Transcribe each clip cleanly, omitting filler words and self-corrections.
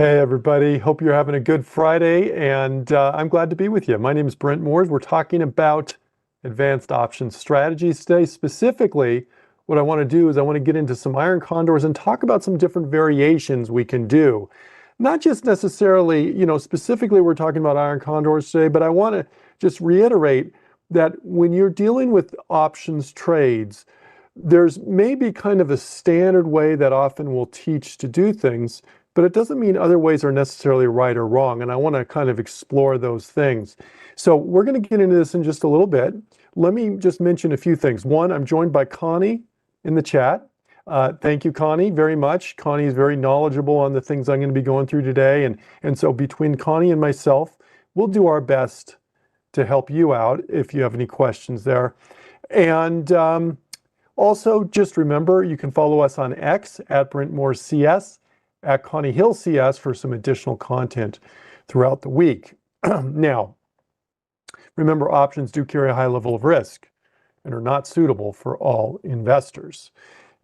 Hey everybody, hope you're having a good Friday, and I'm glad to be with you. My name is Brent Moores. We're talking about advanced options strategies today. Specifically, what I want to do is I want to get into some iron condors and talk about some different variations we can do. Not just necessarily, specifically we're talking about iron condors today, but I want to just reiterate that when you're dealing with options trades, there's maybe kind of a standard way that often we'll teach to do things, but it doesn't mean other ways are necessarily right or wrong. And I want to kind of explore those things. So we're going to get into this in just a little bit. Let me just mention a few things. One, I'm joined by Connie in the chat. Thank you, Connie, very much. Connie is very knowledgeable on the things I'm going to be going through today. And so between Connie and myself, we'll do our best to help you out if you have any questions there. And also, just remember, you can follow us on X at BrentMooreCS, at Connie Hill CS for some additional content throughout the week. Now, remember, options do carry a high level of risk and are not suitable for all investors.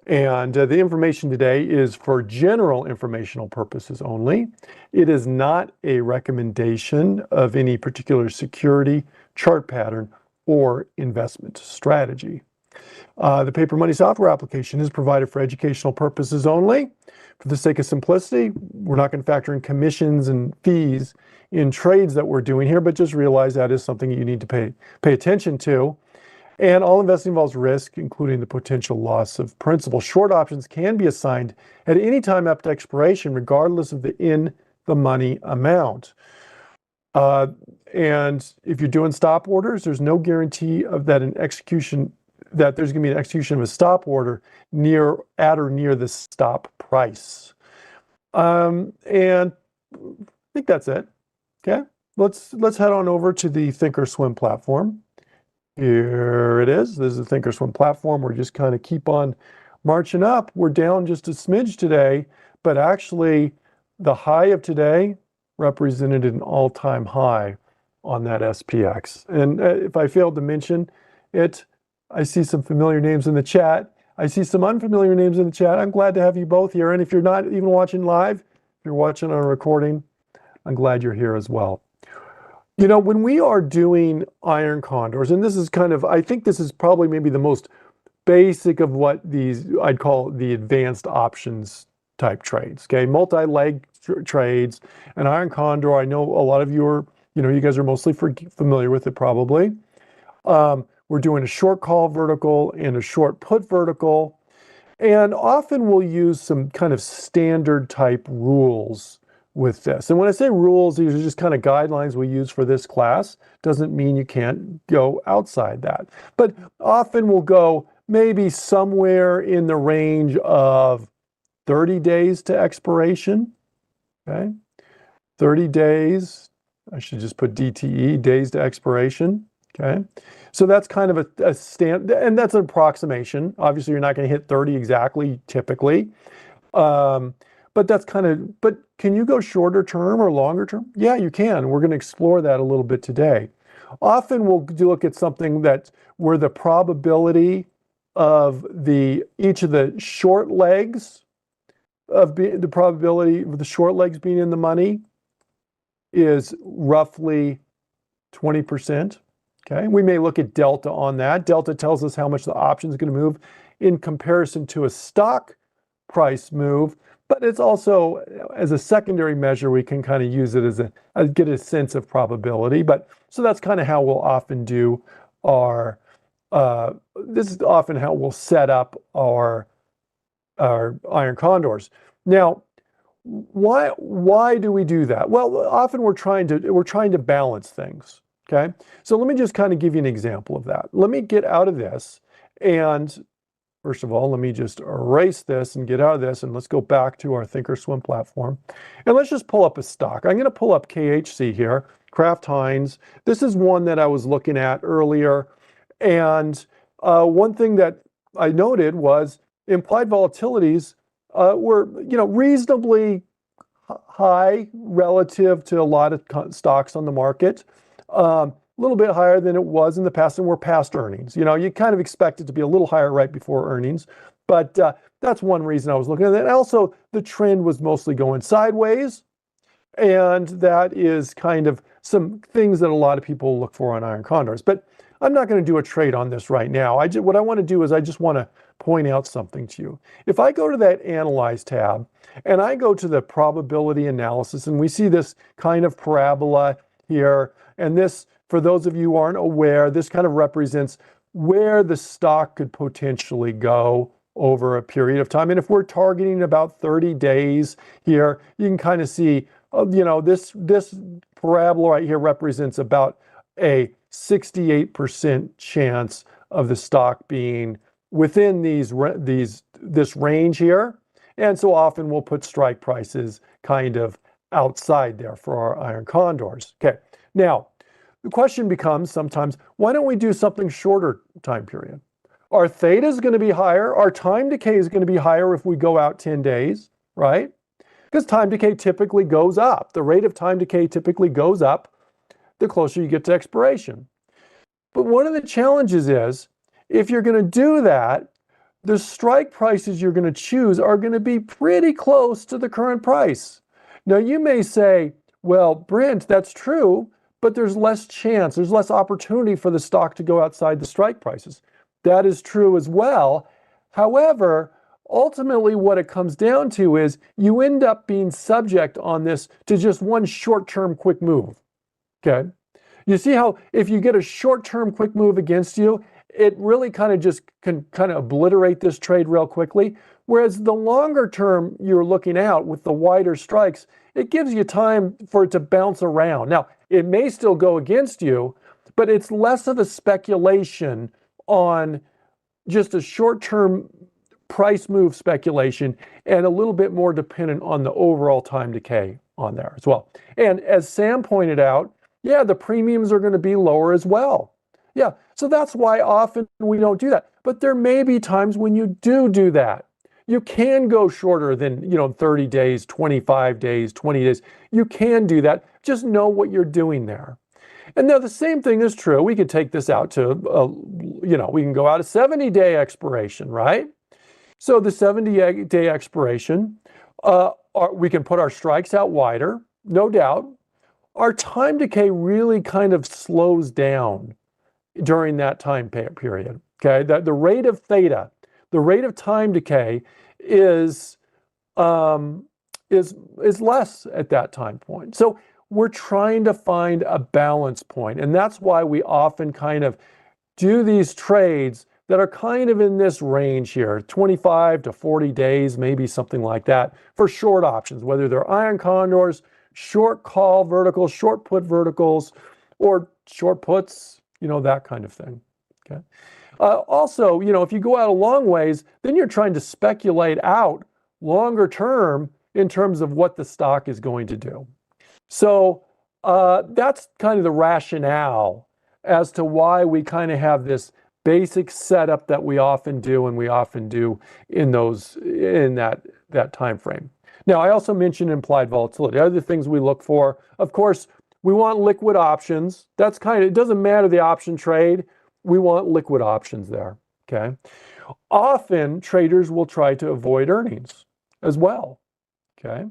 And the information today is for general informational purposes only. It is not a recommendation of any particular security, chart pattern, or investment strategy. The Paper Money software application is provided for educational purposes only. For the sake of simplicity, we're not going to factor in commissions and fees in trades that we're doing here, but just realize that is something you need to pay attention to. And all investing involves risk, including the potential loss of principal. Short options can be assigned at any time after expiration, regardless of the in-the-money amount. And if you're doing stop orders, there's no guarantee of that there's going to be an execution of a stop order at or near the stop price. And I think that's it. Okay, let's head on over to the Thinkorswim platform. Here it is. This is the Thinkorswim platform. We're just kind of keep on marching up. We're down just a smidge today, but actually the high of today represented an all-time high on that SPX. And if I failed to mention it, I see some familiar names in the chat. I see some unfamiliar names in the chat. I'm glad to have you both here. And if you're not even watching live, if you're watching on a recording, I'm glad you're here as well. When we are doing iron condors, and this is I think this is probably maybe the most basic of what I'd call the advanced options type trades, okay? Multi-leg trades, an iron condor, I know a lot of you are, you guys are mostly familiar with it probably. We're doing a short call vertical and a short put vertical. And often we'll use some kind of standard type rules with this. And when I say rules, these are just kind of guidelines we use for this class. Doesn't mean you can't go outside that. But often we'll go maybe somewhere in the range of 30 days to expiration. Okay, 30 days. I should just put DTE, days to expiration. Okay, so that's kind of a stand, and that's an approximation. Obviously, you're not going to hit 30 exactly, typically. But that's but can you go shorter term or longer term? Yeah, you can. We're going to explore that a little bit today. Often we'll look at something where the probability of each of the short legs the probability of the short legs being in the money is roughly 20%. Okay, we may look at delta on that. Delta tells us how much the option is going to move in comparison to a stock price move, but it's also, as a secondary measure, we can kind of use it as get a sense of probability. But so that's kind of how we'll often do our, this is often how we'll set up our iron condors. Now, why do we do that? Well, often we're trying to balance things. Okay, so let me just kind of give you an example of that. Let me get out of this, and first of all, let me just erase this and get out of this, and let's go back to our Thinkorswim platform, and let's just pull up a stock. I'm going to pull up KHC here, Kraft Heinz. This is one that I was looking at earlier, and one thing that I noted was implied volatilities were, reasonably high relative to a lot of stocks on the market. A little bit higher than it was in the past, and we're past earnings. You kind of expect it to be a little higher right before earnings, but that's one reason I was looking at it. And also, the trend was mostly going sideways, And that is kind of some things that a lot of people look for on iron condors. But I'm not going to do a trade on this right now. What I want to do is I just want to point out something to you. If I go to that Analyze tab and I go to the probability analysis, and we see this kind of parabola here, and this, for those of you who aren't aware, this kind of represents where the stock could potentially go over a period of time. And if we're targeting about 30 days here, you can kind of see, this parabola right here represents about a 68% chance of the stock being within this range here. And so often we'll put strike prices kind of outside there for our iron condors. Okay, now the question becomes sometimes, why don't we do something shorter time period? Our theta is going to be higher. Our time decay is going to be higher if we go out 10 days, right? Because time decay typically goes up. The rate of time decay typically goes up the closer you get to expiration. But one of the challenges is, if you're going to do that, the strike prices you're going to choose are going to be pretty close to the current price. Now, you may say, well, Brent, that's true, but there's less chance, there's less opportunity for the stock to go outside the strike prices. That is true as well. However, ultimately what it comes down to is you end up being subject on this to just one short-term quick move, okay? You see how if you get a short-term quick move against you, it really kind of just can kind of obliterate this trade real quickly. Whereas the longer term you're looking out with the wider strikes, it gives you time for it to bounce around. Now, it may still go against you, but it's less of a speculation on just a short-term price move speculation and a little bit more dependent on the overall time decay on there as well. And as Sam pointed out, yeah, the premiums are going to be lower as well. Yeah, so that's why often we don't do that. But there may be times when you do that. You can go shorter than, 30 days, 25 days, 20 days. You can do that. Just know what you're doing there. And now the same thing is true. We could take this out to, we can go out a 70-day expiration, right? So the 70-day expiration, we can put our strikes out wider, no doubt. Our time decay really kind of slows down during that time period, okay? The rate of theta, the rate of time decay is less at that time point. So we're trying to find a balance point, and that's why we often kind of do these trades that are kind of in this range here, 25 to 40 days, maybe something like that, for short options, whether they're iron condors, short call verticals, short put verticals, or short puts, that kind of thing, okay? Also, if you go out a long ways, then you're trying to speculate out longer term in terms of what the stock is going to do. So that's kind of the rationale as to why we kind of have this basic setup that we often do, and we often do in that time frame. Now, I also mentioned implied volatility. Other things we look for, of course, we want liquid options. That's it doesn't matter the option trade. We want liquid options there, okay? Often traders will try to avoid earnings as well, okay?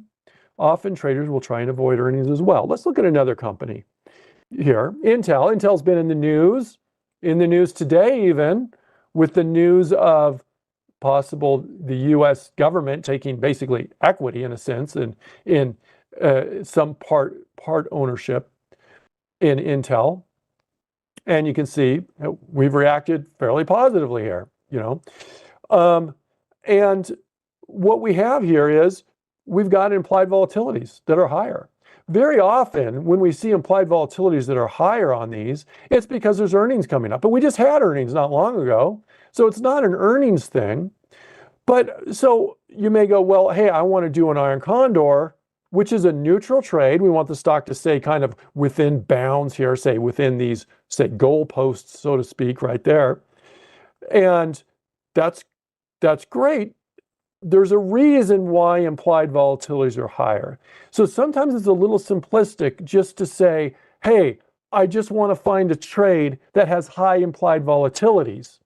Often traders will try and avoid earnings as well. Let's look at another company here. Intel. Intel's been in the news today even, with the news of possible the U.S. government taking basically equity in a sense in some part ownership in Intel. And you can see we've reacted fairly positively here, and what we have here is we've got implied volatilities that are higher. Very often when we see implied volatilities that are higher on these, it's because there's earnings coming up. But we just had earnings not long ago, so it's not an earnings thing. But so you may go, well, hey, I want to do an iron condor, which is a neutral trade. We want the stock to stay kind of within bounds here, say within these, say, goalposts, so to speak, right there. And that's great. There's a reason why implied volatilities are higher. So sometimes it's a little simplistic just to say, hey, I just want to find a trade that has high implied volatilities,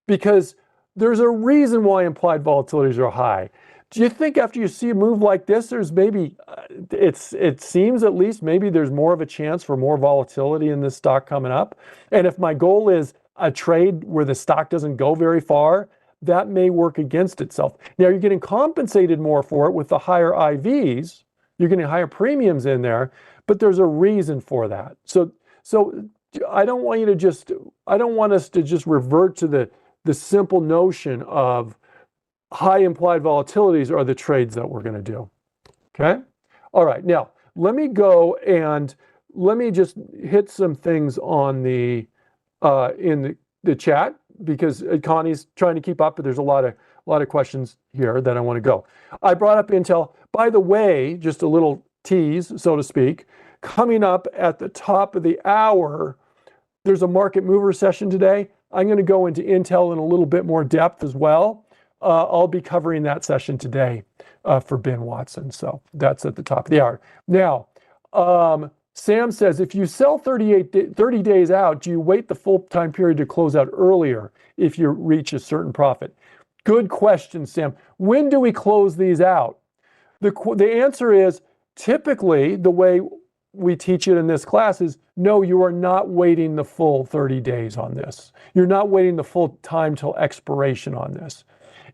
because there's a reason why implied volatilities are high. Do you think after you see a move like this, there's maybe, it seems at least maybe there's more of a chance for more volatility in this stock coming up? And if my goal is a trade where the stock doesn't go very far, that may work against itself. Now you're getting compensated more for it with the higher IVs. You're getting higher premiums in there, but there's a reason for that. So I don't want us to just revert to the simple notion of high implied volatilities are the trades that we're going to do. Okay? All right. Now, let me go and let me just hit some things on the in the chat, because Connie's trying to keep up, but there's a lot of questions here that I want to go. I brought up Intel. By the way, just a little tease, so to speak, coming up at the top of the hour, there's a market mover session today. I'm going to go into Intel in a little bit more depth as well. I'll be covering that session today for Ben Watson. So that's at the top of the hour. Now, Sam says, if you sell 30 days out, do you wait the full time period to close out earlier if you reach a certain profit? Good question, Sam. When do we close these out? The answer is typically the way we teach it in this class is no, you are not waiting the full 30 days on this. You're not waiting the full time till expiration on this.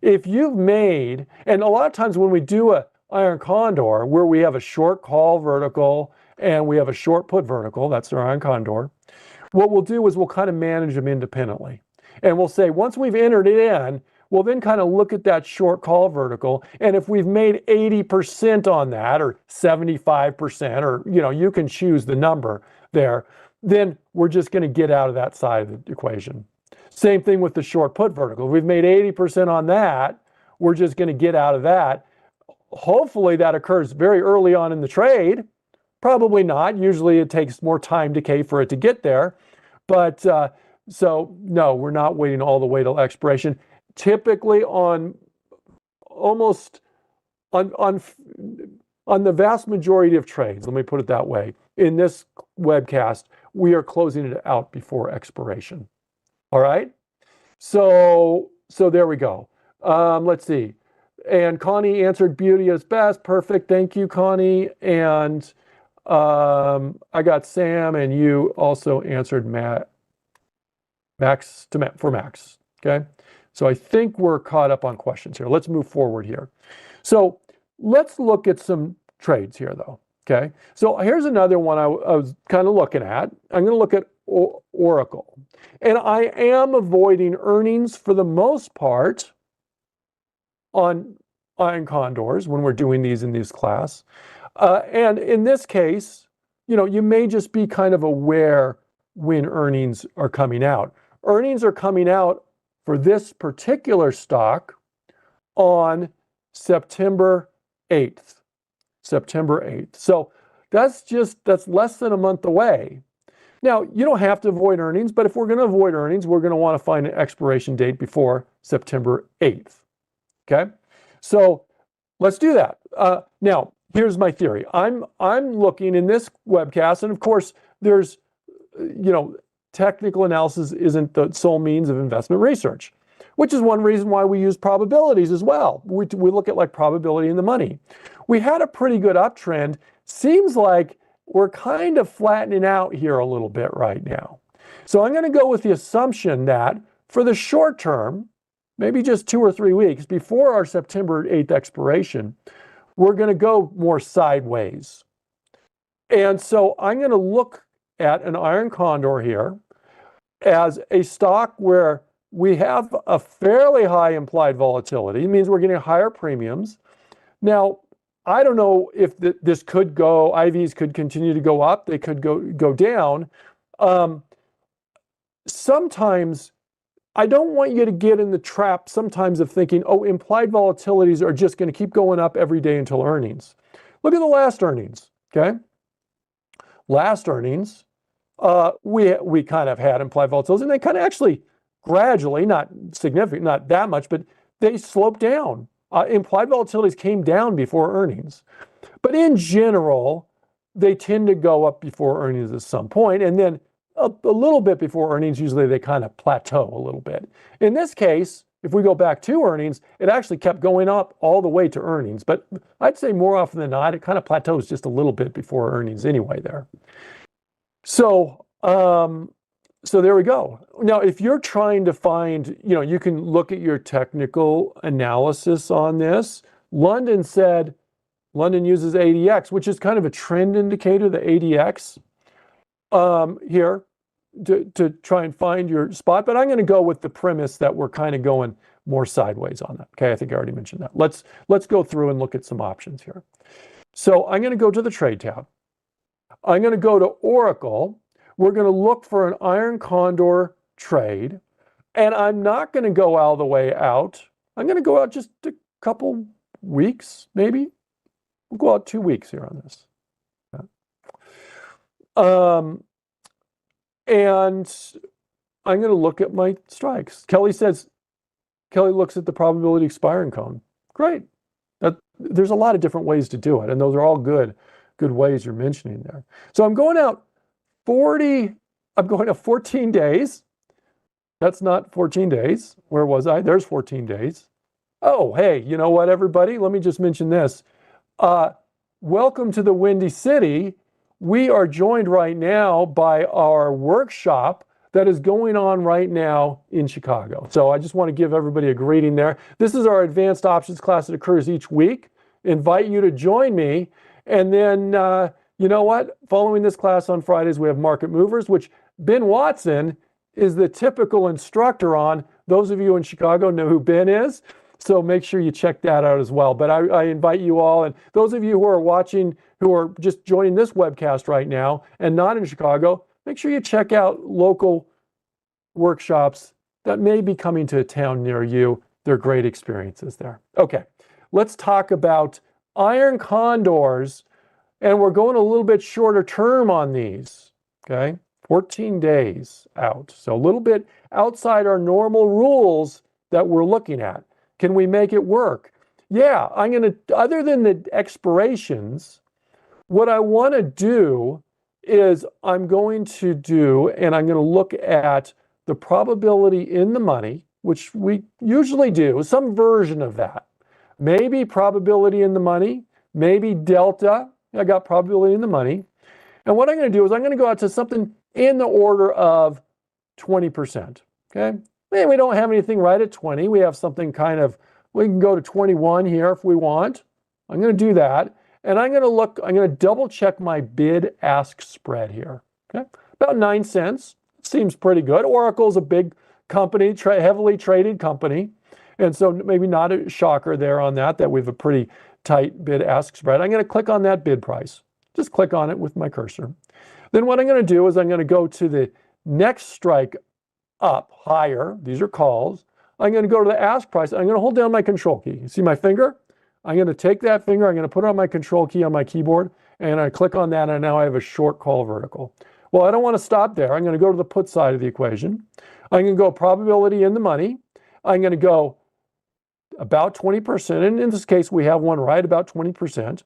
If you've made, and a lot of times when we do a iron condor where we have a short call vertical and we have a short put vertical, that's our iron condor, what we'll do is we'll kind of manage them independently. And we'll say, once we've entered it in, we'll then kind of look at that short call vertical. And if we've made 80% on that, or 75%, or you can choose the number there, then we're just going to get out of that side of the equation. Same thing with the short put vertical. If we've made 80% on that, we're just going to get out of that. Hopefully that occurs very early on in the trade. Probably not. Usually it takes more time decay for it to get there. But so no, we're not waiting all the way till expiration. Typically on the vast majority of trades, let me put it that way, in this webcast, we are closing it out before expiration. All right, so there we go. Let's see. And Connie answered beauty is best. Perfect. Thank you, Connie. And I got Sam, and you also answered Max for Max. Okay. So I think we're caught up on questions here. Let's move forward here. So let's look at some trades here, though. Okay. So here's another one I was kind of looking at. I'm going to look at Oracle. And I am avoiding earnings for the most part on iron condors when we're doing these in this class. And in this case, you may just be kind of aware when earnings are coming out. Earnings are coming out for this particular stock on September 8th. September 8th. So that's less than a month away. Now, you don't have to avoid earnings, but if we're going to avoid earnings, we're going to want to find an expiration date before September 8th. Okay? So let's do that. Now, here's my theory. I'm looking in this webcast, and of course, there's, technical analysis isn't the sole means of investment research, which is one reason why we use probabilities as well. We look at like probability in the money. We had a pretty good uptrend. Seems like we're kind of flattening out here a little bit right now. So I'm going to go with the assumption that for the short term, maybe just 2 or 3 weeks before our September 8th expiration, we're going to go more sideways. And so I'm going to look at an iron condor here as a stock where we have a fairly high implied volatility. It means we're getting higher premiums. Now, I don't know if this could go, IVs could continue to go up, they could go down. Sometimes, I don't want you to get in the trap sometimes of thinking, oh, implied volatilities are just going to keep going up every day until earnings. Look at the last earnings, okay? Last earnings, we kind of had implied volatilities, and they kind of actually gradually, not significant, not that much, but they sloped down. Implied volatilities came down before earnings. But in general, they tend to go up before earnings at some point, and then a little bit before earnings, usually they kind of plateau a little bit. In this case, if we go back to earnings, it actually kept going up all the way to earnings. But I'd say more often than not, it kind of plateaus just a little bit before earnings anyway there. So, so there we go. Now, if you're trying to find, you can look at your technical analysis on this. London uses ADX, which is kind of a trend indicator, the ADX, here to try and find your spot. But I'm going to go with the premise that we're kind of going more sideways on that. Okay, I think I already mentioned that. Let's go through and look at some options here. So I'm going to go to the trade tab. I'm going to go to Oracle. We're going to look for an iron condor trade. And I'm not going to go all the way out. I'm going to go out just a couple weeks, maybe. We'll go out 2 weeks here on this. Okay. And I'm going to look at my strikes. Kelly looks at the probability expiring cone. Great. There's a lot of different ways to do it, and those are all good ways you're mentioning there. So I'm going out 14 days. That's not 14 days. Where was I? There's 14 days. Oh, hey, you know what, everybody? Let me just mention this. Welcome to the Windy City. We are joined right now by our workshop that is going on right now in Chicago. So I just want to give everybody a greeting there. This is our advanced options class that occurs each week. Invite you to join me. And then, you know what? Following this class on Fridays, we have Market Movers, which Ben Watson is the typical instructor on. Those of you in Chicago know who Ben is. So make sure you check that out as well. But I invite you all, and those of you who are watching, who are just joining this webcast right now and not in Chicago, make sure you check out local workshops that may be coming to a town near you. They're great experiences there. Okay, let's talk about iron condors, and we're going a little bit shorter term on these, okay? 14 days out. So a little bit outside our normal rules that we're looking at. Can we make it work? Yeah, other than the expirations, what I want to do is I'm going to look at the probability in the money, which we usually do, some version of that. Maybe probability in the money, maybe delta. I got probability in the money. And what I'm going to do is I'm going to go out to something in the order of 20%. Okay? Maybe we don't have anything right at 20. We have something we can go to 21 here if we want. I'm going to do that. And I'm going to double check my bid-ask spread here. Okay? About 9 cents. Seems pretty good. Oracle's a big company, heavily traded company. And so maybe not a shocker there on that we have a pretty tight bid-ask spread. I'm going to click on that bid price. Just click on it with my cursor. Then what I'm going to do is I'm going to go to the next strike up higher. These are calls. I'm going to go to the ask price. I'm going to hold down my control key. You see my finger? I'm going to take that finger. I'm going to put it on my control key on my keyboard, and I click on that, and now I have a short call vertical. Well, I don't want to stop there. I'm going to go to the put side of the equation. I'm going to go probability in the money. I'm going to go about 20%. And in this case, we have one right about 20%.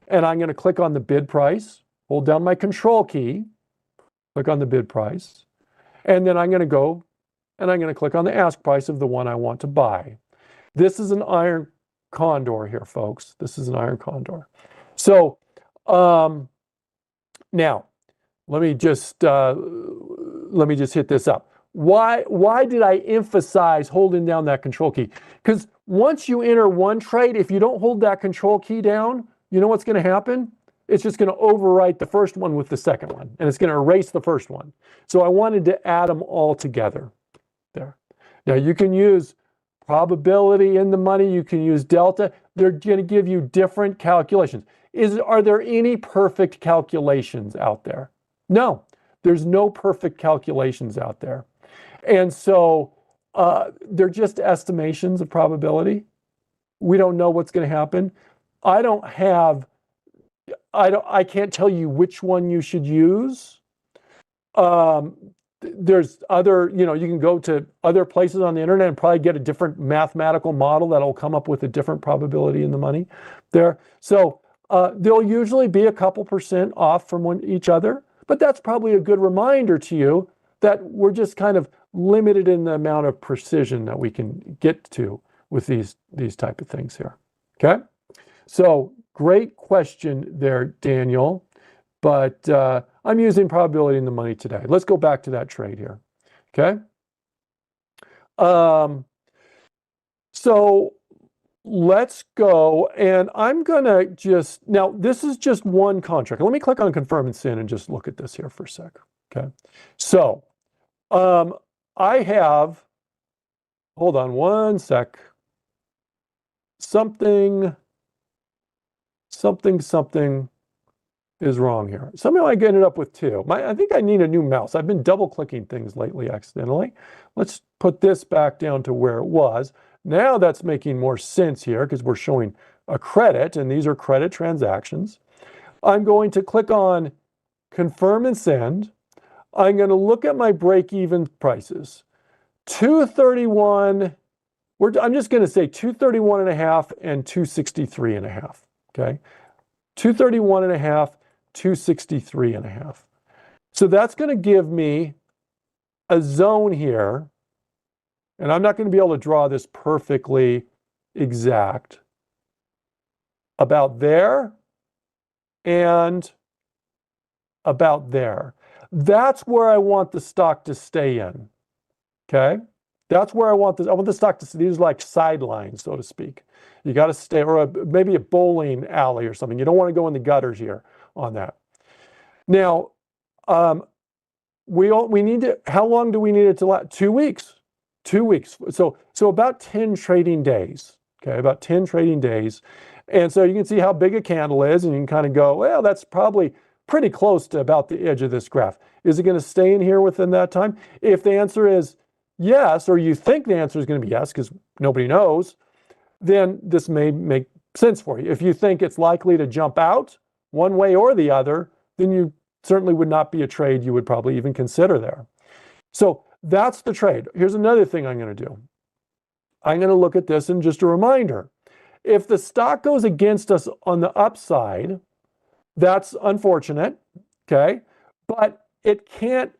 And I'm going to click on the bid price, hold down my control key, click on the bid price. And then I'm going to go and I'm going to click on the ask price of the one I want to buy. This is an iron condor here, folks. This is an iron condor. So now let me just hit this up. Why did I emphasize holding down that control key? Because once you enter one trade, if you don't hold that control key down, you know what's going to happen? It's just going to overwrite the first one with the second one, and it's going to erase the first one. So I wanted to add them all together there. Now you can use probability in the money, you can use delta. They're going to give you different calculations. Are there any perfect calculations out there? No, there's no perfect calculations out there. And so they're just estimations of probability. We don't know what's going to happen. I can't tell you which one you should use. There's other, you can go to other places on the internet and probably get a different mathematical model that'll come up with a different probability in the money there. So they'll usually be a couple % off from each other, but that's probably a good reminder to you that we're just kind of limited in the amount of precision that we can get to with these type of things here. Okay, so great question there, Daniel, but I'm using probability in the money today. Let's go back to that trade here. Okay, so let's go, and I'm gonna just, now this is just one contract. Let me click on confirm and send and just look at this here for a sec. Okay, so I have, hold on one sec, something is wrong here. Somehow I ended up with two. I think I need a new mouse. I've been double clicking things lately accidentally. Let's put this back down to where it was. Now that's making more sense here because we're showing a credit, and these are credit transactions. I'm going to click on confirm and send. I'm going to look at my break-even prices. 231, I'm just going to say 231.5 and 263.5. Okay, 231.5, 263.5. So that's going to give me a zone here, and I'm not going to be able to draw this perfectly exact, about there and about there. That's where I want the stock to stay in. Okay, that's where I want this. I want the stock to stay. These are like sidelines, so to speak. You got to stay, or maybe a bowling alley or something. You don't want to go in the gutters here on that. Now, we need to, how long do we need it to last? 2 weeks. 2 weeks. So about 10 trading days. Okay, about 10 trading days. And so you can see how big a candle is, and you can kind of go, well, that's probably pretty close to about the edge of this graph. Is it going to stay in here within that time? If the answer is yes, or you think the answer is going to be yes, because nobody knows, then this may make sense for you. If you think it's likely to jump out one way or the other, then you certainly would not be a trade you would probably even consider there. So that's the trade. Here's another thing I'm going to do. I'm going to look at this, and just a reminder, if the stock goes against us on the upside, that's unfortunate, okay? But it can't,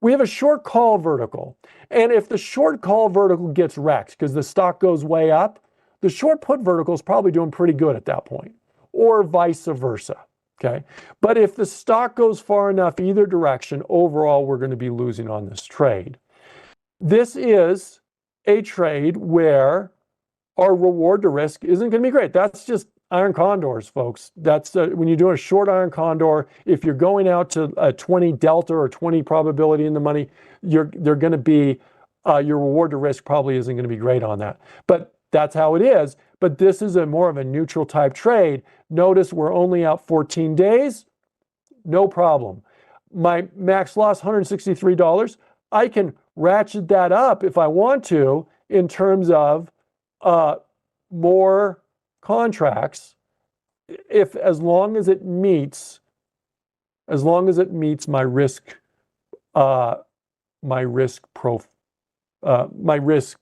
we have a short call vertical. And if the short call vertical gets wrecked because the stock goes way up, the short put vertical is probably doing pretty good at that point, or vice versa, okay? But if the stock goes far enough either direction, overall, we're going to be losing on this trade. This is a trade where our reward to risk isn't going to be great. That's just iron condors, folks. That's when you're doing a short iron condor, if you're going out to a 20 delta or 20 probability in the money, they're going to be, your reward to risk probably isn't going to be great on that. But that's how it is. But this is a more of a neutral type trade. Notice we're only out 14 days. No problem. My max loss, $163. I can ratchet that up if I want to in terms of more contracts, as long as it meets my risk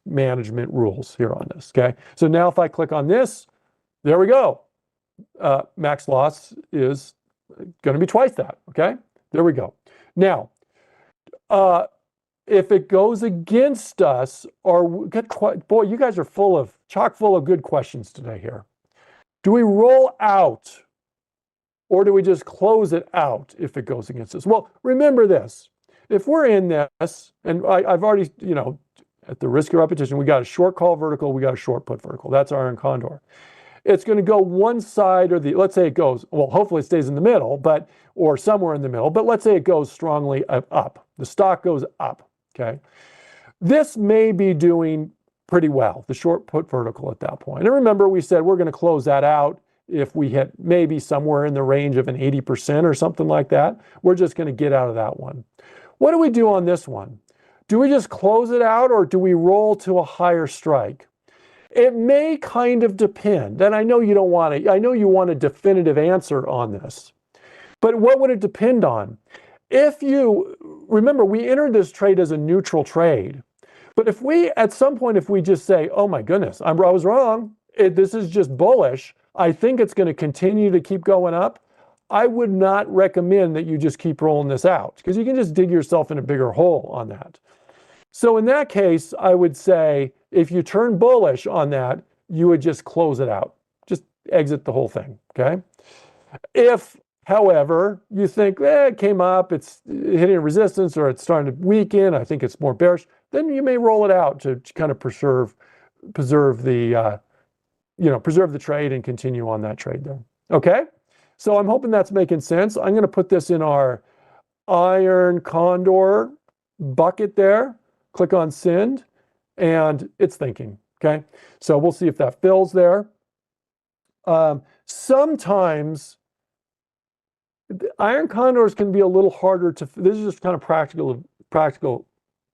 management rules here on this. Okay, so now if I click on this, there we go. Max loss is going to be twice that. Okay, there we go. Now, if it goes against us, or boy, you guys are chock full of good questions today here. Do we roll out, or do we just close it out if it goes against us? Well, remember this. If we're in this, and I've already, at the risk of repetition, we got a short call vertical, we got a short put vertical. That's iron condor. It's going to go one side or let's say it goes, well, hopefully it stays in the middle, or somewhere in the middle, but let's say it goes strongly up. The stock goes up, okay? This may be doing pretty well, the short put vertical at that point. And remember, we said we're going to close that out if we hit maybe somewhere in the range of an 80% or something like that. We're just going to get out of that one. What do we do on this one? Do we just close it out, or do we roll to a higher strike? It may kind of depend. And I know you don't want to, I know you want a definitive answer on this. But what would it depend on? If you remember, we entered this trade as a neutral trade. But if we, at some point, if we just say, oh my goodness, I was wrong, this is just bullish, I think it's going to continue to keep going up, I would not recommend that you just keep rolling this out because you can just dig yourself in a bigger hole on that. So in that case, I would say if you turn bullish on that, you would just close it out. Just exit the whole thing, okay? If, however, you think it came up, it's hitting a resistance or it's starting to weaken, I think it's more bearish, then you may roll it out to kind of preserve the preserve the trade and continue on that trade there. Okay? So I'm hoping that's making sense. I'm going to put this in our iron condor bucket there. Click on send, and it's thinking. Okay? So we'll see if that fills there. Sometimes iron condors can be a little harder to, this is just kind of practical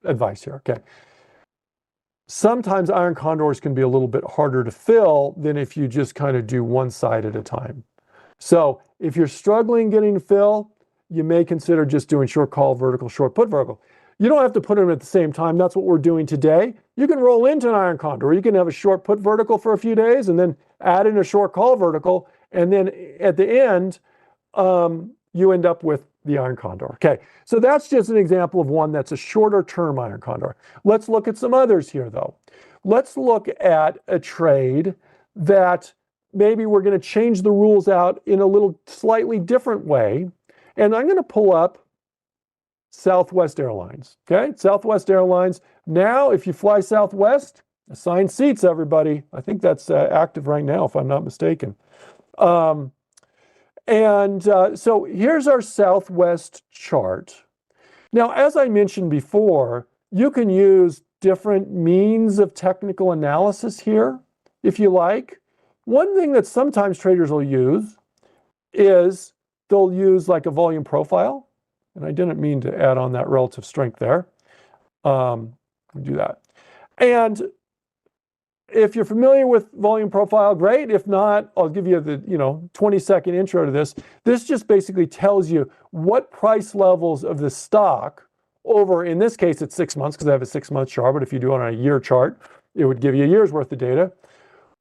advice here, okay? Sometimes iron condors can be a little bit harder to fill than if you just kind of do one side at a time. So if you're struggling getting to fill, you may consider just doing short call vertical, short put vertical. You don't have to put them at the same time. That's what we're doing today. You can roll into an iron condor. You can have a short put vertical for a few days and then add in a short call vertical. And then at the end, you end up with the iron condor. Okay, so that's just an example of one that's a shorter term iron condor. Let's look at some others here though. Let's look at a trade that maybe we're going to change the rules out in a little slightly different way. And I'm going to pull up Southwest Airlines. Okay, Southwest Airlines. Now, if you fly Southwest, assign seats, everybody. I think that's active right now, if I'm not mistaken. So here's our Southwest chart. Now, as I mentioned before, you can use different means of technical analysis here, if you like. One thing that sometimes traders will use is they'll use like a volume profile. And I didn't mean to add on that relative strength there. Do that. And if you're familiar with volume profile, great. If not, I'll give you the 20-second intro to this. This just basically tells you what price levels of the stock over, in this case, it's 6 months because I have a 6-month chart, but if you do it on a year chart, it would give you a year's worth of data.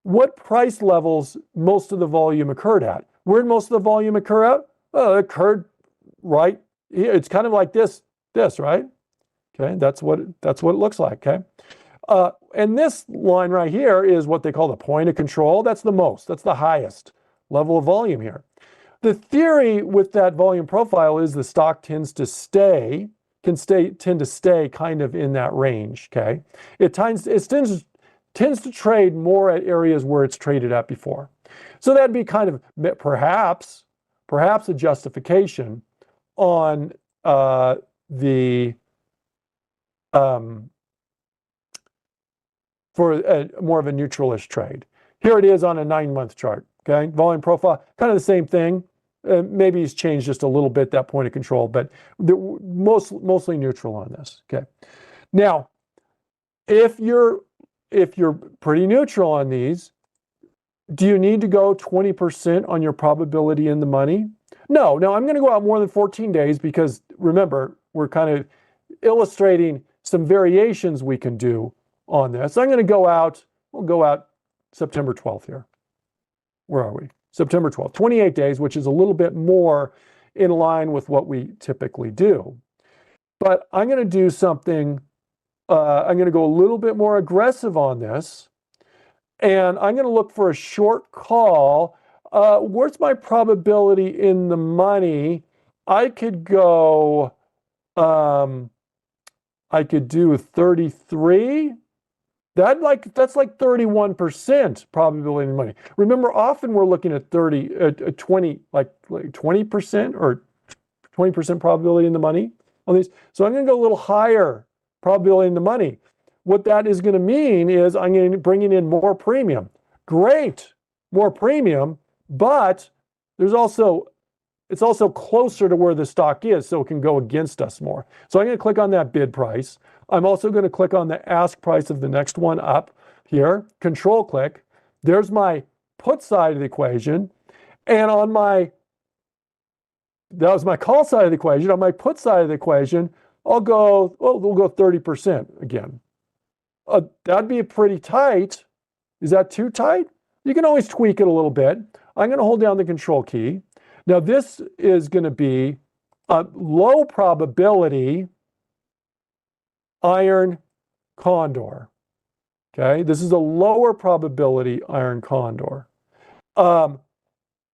What price levels most of the volume occurred at? Where did most of the volume occur at? Well, it occurred right here. It's kind of like this, right? Okay, that's what it looks like, okay? And this line right here is what they call the point of control. That's the highest level of volume here. The theory with that volume profile is the stock tends to stay kind of in that range, okay? It tends to trade more at areas where it's traded at before. So that'd be kind of perhaps a justification on for more of a neutralish trade. Here it is on a 9-month chart, okay? Volume profile, kind of the same thing. Maybe he's changed just a little bit that point of control, but mostly neutral on this, okay? Now, if you're pretty neutral on these, do you need to go 20% on your probability in the money? No, I'm going to go out more than 14 days because remember, we're kind of illustrating some variations we can do on this. I'm going to go out, we'll go out September 12th here. Where are we? September 12th, 28 days, which is a little bit more in line with what we typically do. But I'm going to do something, I'm going to go a little bit more aggressive on this. And I'm going to look for a short call. Where's my probability in the money? I could go, I could do 33. That's like 31% probability in the money. Remember, often we're looking at 20% or 20% probability in the money on these. So I'm going to go a little higher probability in the money. What that is going to mean is I'm going to bring in more premium. Great, more premium, but it's also closer to where the stock is, so it can go against us more. So I'm going to click on that bid price. I'm also going to click on the ask price of the next one up here, control click. There's my put side of the equation. And that was my call side of the equation. On my put side of the equation, we'll go 30% again. That'd be pretty tight. Is that too tight? You can always tweak it a little bit. I'm going to hold down the control key. Now this is going to be a low probability iron condor. Okay, this is a lower probability iron condor.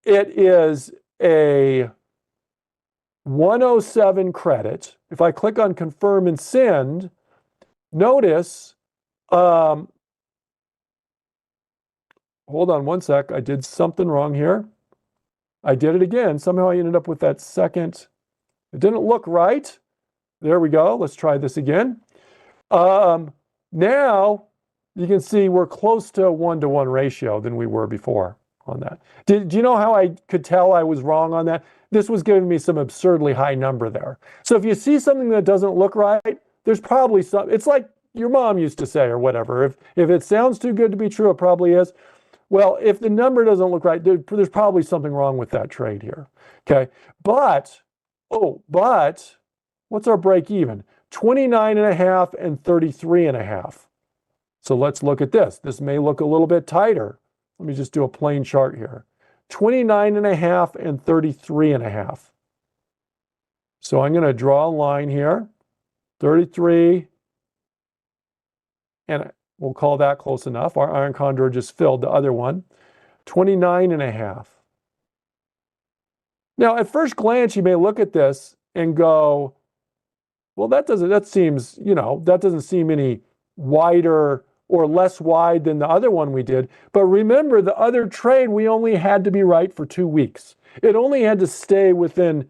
It is a 107 credit. If I click on confirm and send, notice, hold on one sec, I did something wrong here. I did it again. Somehow I ended up with that second. It didn't look right. There we go. Let's try this again. Now you can see we're close to a 1-to-1 ratio than we were before on that. Do you know how I could tell I was wrong on that? This was giving me some absurdly high number there. So if you see something that doesn't look right, there's probably some, it's like your mom used to say or whatever. If it sounds too good to be true, it probably is. Well, if the number doesn't look right, there's probably something wrong with that trade here. Okay, but what's our break even? 29.5 and 33.5. So let's look at this. This may look a little bit tighter. Let me just do a plain chart here. 29.5 and 33.5. So I'm going to draw a line here. 33, and we'll call that close enough. Our iron condor just filled the other one. 29.5. Now, at first glance, you may look at this and go, well, that doesn't seem any wider or less wide than the other one we did. But remember, the other trade, we only had to be right for 2 weeks. It only had to stay within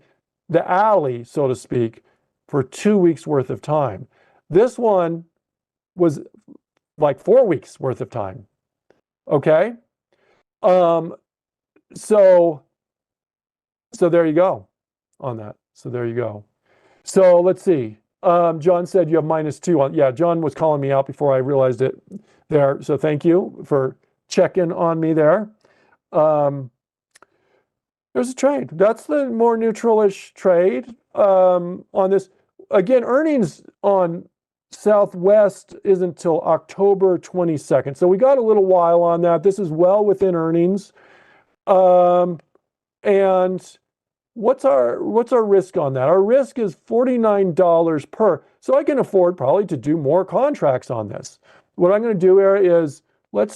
the alley, so to speak, for 2 weeks worth of time. This one was like 4 weeks worth of time. Okay? So there you go on that. So there you go. So let's see. John said you have -2 on. Yeah, John was calling me out before I realized it there. So thank you for checking on me there. There's a trade. That's the more neutral-ish trade on this. Again, earnings on Southwest isn't until October 22nd. So we got a little while on that. This is well within earnings. And what's our risk on that? Our risk is $49 per. So I can afford probably to do more contracts on this. What I'm going to do here is I'm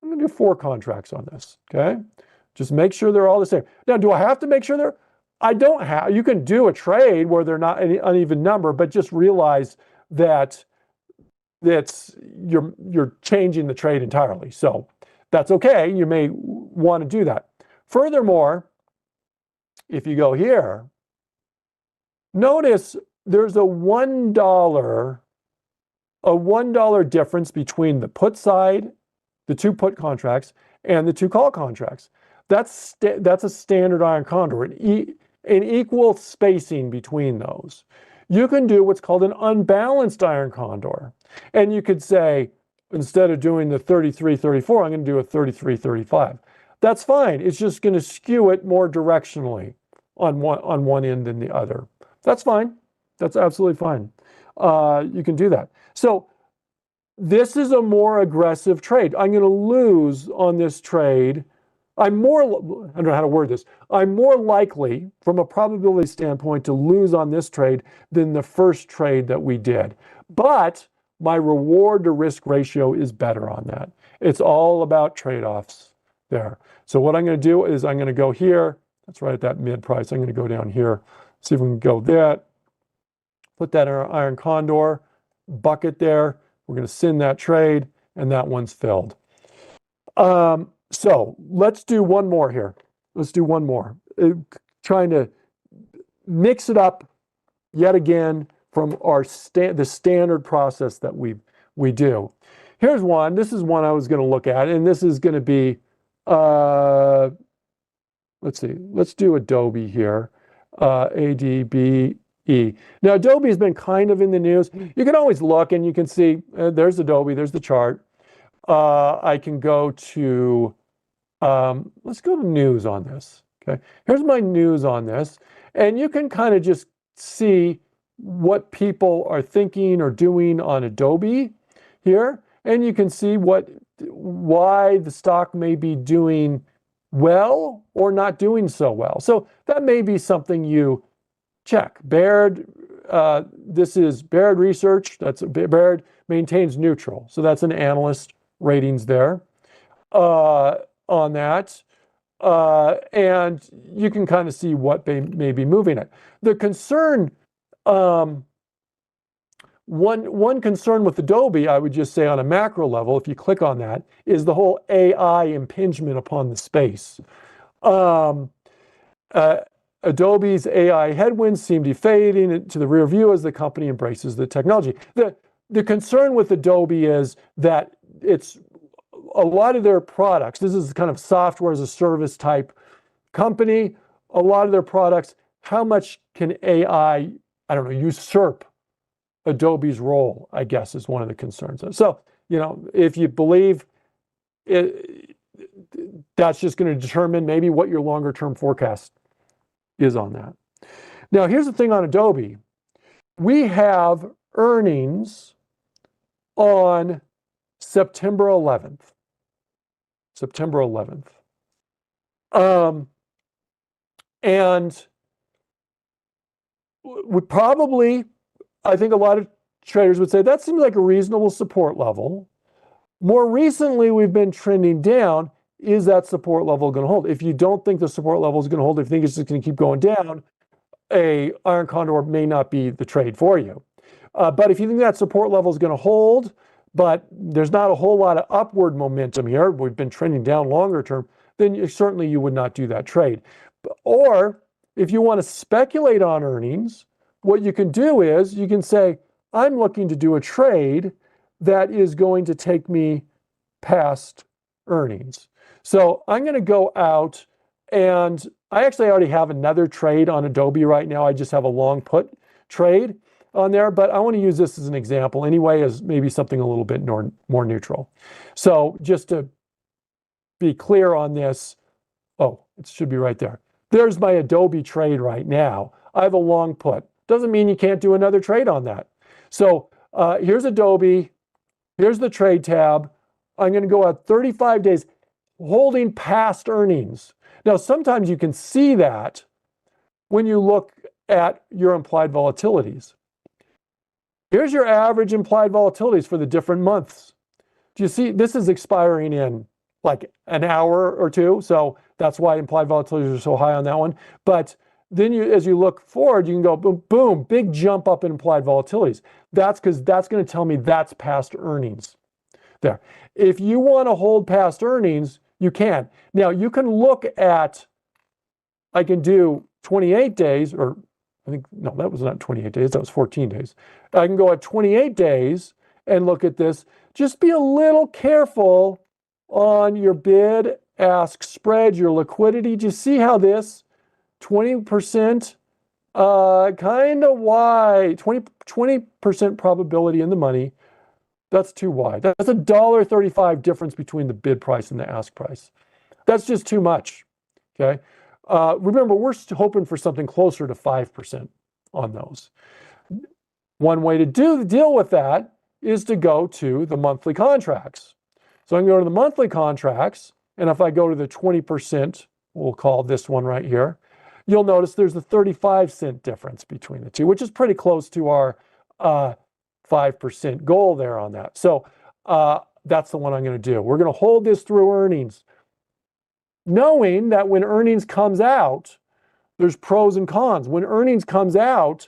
going to do 4 contracts on this. Okay. Just make sure they're all the same. Now, do I have to make sure I don't have, you can do a trade where they're not any uneven number, but just realize that you're changing the trade entirely. So that's okay. You may want to do that. Furthermore, if you go here, notice there's a $1 difference between the put side, the 2 put contracts, and the 2 call contracts. That's a standard iron condor, an equal spacing between those. You can do what's called an unbalanced iron condor. And you could say, instead of doing the 33-34, I'm going to do a 33-35. That's fine. It's just going to skew it more directionally on one end than the other. That's fine. That's absolutely fine. You can do that. So this is a more aggressive trade. I'm going to lose on this trade. I don't know how to word this. I'm more likely, from a probability standpoint, to lose on this trade than the first trade that we did. But my reward to risk ratio is better on that. It's all about trade-offs there. So what I'm going to do is I'm going to go here. That's right at that mid price. I'm going to go down here, see if we can go that. Put that in our iron condor bucket there. We're going to send that trade, and that one's filled. So let's do one more here. Let's do one more. Trying to mix it up yet again from the standard process that we do. Here's one. This is one I was going to look at, and this is going to be, let's see. Let's do Adobe here. ADBE. Now, Adobe has been kind of in the news. You can always look, and you can see there's Adobe. There's the chart. I can go to, let's go to news on this. Okay, here's my news on this. And you can kind of just see what people are thinking or doing on Adobe here. And you can see why the stock may be doing well or not doing so well. So that may be something you check. Baird, this is Baird Research. That's Baird maintains neutral. So that's an analyst ratings there on that. And you can kind of see what they may be moving at. The concern, one concern with Adobe, I would just say on a macro level, if you click on that, is the whole AI impingement upon the space. Adobe's AI headwinds seem to be fading to the rear view as the company embraces the technology. The concern with Adobe is that it's a lot of their products, this is kind of software as a service type company, a lot of their products, how much can AI, I don't know, usurp Adobe's role, I guess, is one of the concerns. So, if you believe it, that's just going to determine maybe what your longer term forecast is on that. Now, here's the thing on Adobe. We have earnings on September 11th. September 11th. And we probably, I think a lot of traders would say that seems like a reasonable support level. More recently, we've been trending down. Is that support level going to hold? If you don't think the support level is going to hold, if you think it's just going to keep going down, a iron condor may not be the trade for you. But if you think that support level is going to hold, but there's not a whole lot of upward momentum here, we've been trending down longer term, then certainly you would not do that trade. Or if you want to speculate on earnings, what you can do is you can say, I'm looking to do a trade that is going to take me past earnings. So I'm going to go out, and I actually already have another trade on Adobe right now. I just have a long put trade on there, but I want to use this as an example anyway, as maybe something a little bit more neutral. So just to be clear on this, oh, it should be right there. There's my Adobe trade right now. I have a long put. Doesn't mean you can't do another trade on that. So here's Adobe. Here's the trade tab. I'm going to go at 35 days holding past earnings. Now, sometimes you can see that when you look at your implied volatilities. Here's your average implied volatilities for the different months. Do you see? This is expiring in like an hour or two. So that's why implied volatilities are so high on that one. But then as you look forward, you can go boom, boom, big jump up in implied volatilities. That's because that's going to tell me that's past earnings there. If you want to hold past earnings, you can. Now you can look at, I can do 28 days, or I think, no, that was not 28 days, that was 14 days. I can go at 28 days and look at this. Just be a little careful on your bid ask spread, your liquidity. Do you see how this 20% kind of wide, 20% probability in the money, that's too wide. That's a $1.35 difference between the bid price and the ask price. That's just too much, okay? Remember, we're hoping for something closer to 5% on those. One way to deal with that is to go to the monthly contracts. So I can go to the monthly contracts, and if I go to the 20%, we'll call this one right here, you'll notice there's a 35-cent difference between the two, which is pretty close to our 5% goal there on that. So that's the one I'm going to do. We're going to hold this through earnings, knowing that when earnings comes out, there's pros and cons. When earnings comes out,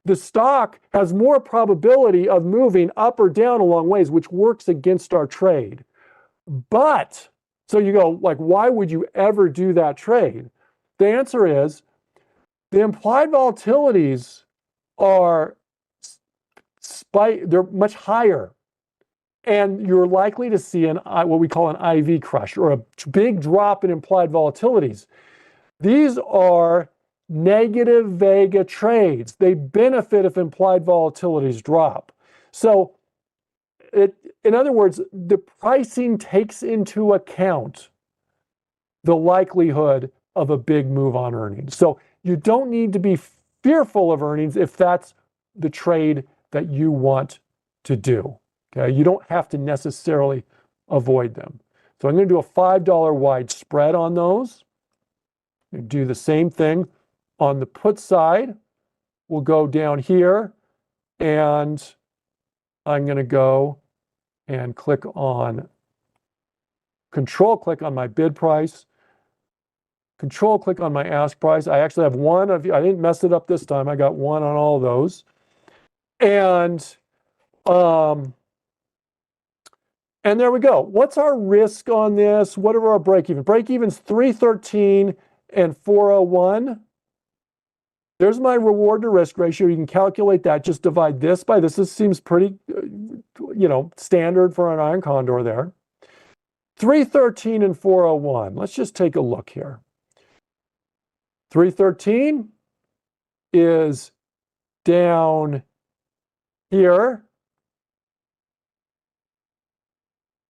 the stock has more probability of moving up or down a long ways, which works against our trade. But, so you go, like, why would you ever do that trade? The answer is the implied volatilities are they're much higher. And you're likely to see what we call an IV crush, or a big drop in implied volatilities. These are negative vega trades. They benefit if implied volatilities drop. So in other words, the pricing takes into account the likelihood of a big move on earnings. So you don't need to be fearful of earnings if that's the trade that you want to do. Okay? You don't have to necessarily avoid them. So I'm going to do a $5 wide spread on those. Do the same thing on the put side. We'll go down here and I'm going to go and click on control click on my bid price, control click on my ask price. I actually have one of, I didn't mess it up this time. I got one on all of those. And there we go. What's our risk on this? What are our break-even? Break-even's 313 and 401. There's my reward to risk ratio. You can calculate that. Just divide this by this. This seems pretty, standard for an iron condor there. 313 and 401. Let's just take a look here. 313 is down here.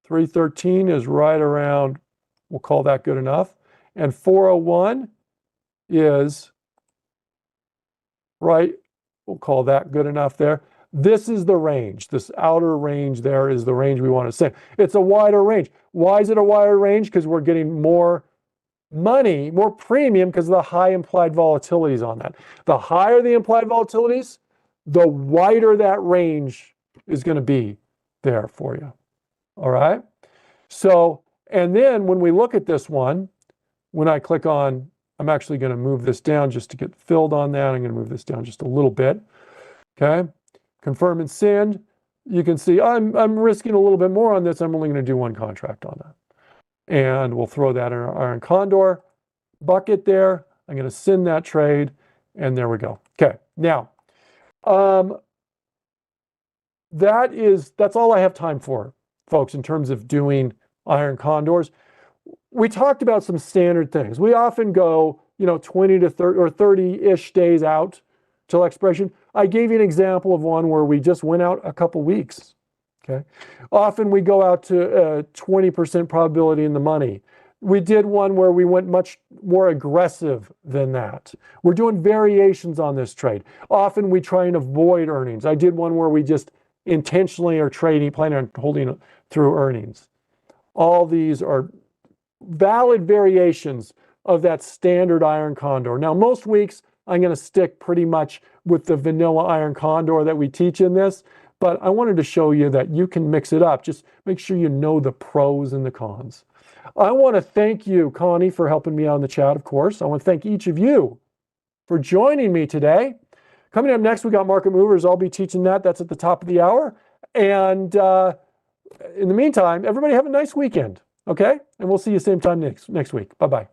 313 is right around, we'll call that good enough. And 401 is right, we'll call that good enough there. This is the range. This outer range there is the range we want to set. It's a wider range. Why is it a wider range? Because we're getting more money, more premium because of the high implied volatilities on that. The higher the implied volatilities, the wider that range is going to be there for you. All right. So, and then when we look at this one, when I click on, I'm actually going to move this down just to get filled on that. I'm going to move this down just a little bit. Okay. Confirm and send. You can see I'm risking a little bit more on this. I'm only going to do one contract on that. And we'll throw that in our Iron Condor bucket there. I'm going to send that trade. And there we go. Okay. Now, that's all I have time for, folks, in terms of doing Iron Condors. We talked about some standard things. We often go, 20 to 30 or 30-ish days out till expiration. I gave you an example of one where we just went out a couple weeks. Okay. Often we go out to 20% probability in the money. We did one where we went much more aggressive than that. We're doing variations on this trade. Often we try and avoid earnings. I did one where we just intentionally are trading, planning on holding through earnings. All these are valid variations of that standard Iron Condor. Now, most weeks I'm going to stick pretty much with the vanilla Iron Condor that we teach in this, but I wanted to show you that you can mix it up. Just make sure you know the pros and the cons. I want to thank you, Connie, for helping me out in the chat, of course. I want to thank each of you for joining me today. Coming up next, we got Market Movers. I'll be teaching that. That's at the top of the hour. And in the meantime, everybody have a nice weekend, okay? And we'll see you same time next week. Bye-bye.